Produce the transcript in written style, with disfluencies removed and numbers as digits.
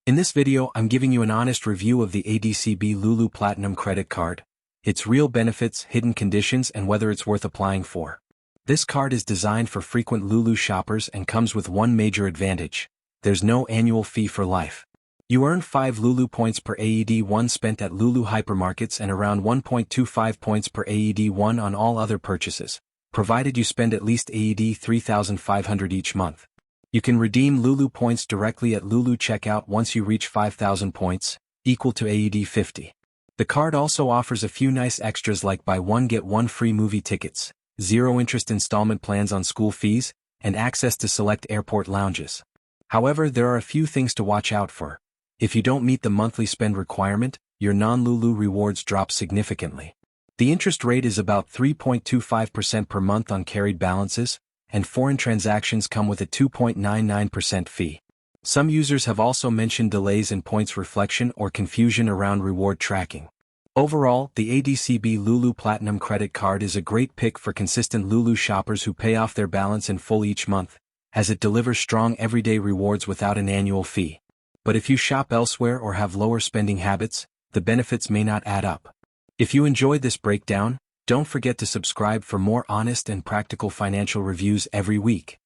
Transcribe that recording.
In this video, I'm giving you an honest review of the ADCB LuLu Platinum Credit Card, its real benefits, hidden conditions, and whether it's worth applying for. This card is designed for frequent LuLu shoppers and comes with one major advantage: there's no annual fee for life. You earn 5 LuLu points per AED1 spent at LuLu hypermarkets and around 1.25 points per AED1 on all other purchases, provided you spend at least AED 3,500 each month. You can redeem LuLu points directly at LuLu checkout once you reach 5,000 points, equal to AED 50. The card also offers a few nice extras like buy one get one free movie tickets, 0-interest installment plans on school fees, and access to select airport lounges. However, there are a few things to watch out for. If you don't meet the monthly spend requirement, your non-LuLu rewards drop significantly. The interest rate is about 3.25% per month on carried balances, and foreign transactions come with a 2.99% fee. Some users have also mentioned delays in points reflection or confusion around reward tracking. Overall, the ADCB LuLu Platinum Credit Card is a great pick for consistent LuLu shoppers who pay off their balance in full each month, as it delivers strong everyday rewards without an annual fee. But if you shop elsewhere or have lower spending habits, the benefits may not add up. If you enjoyed this breakdown, don't forget to subscribe for more honest and practical financial reviews every week.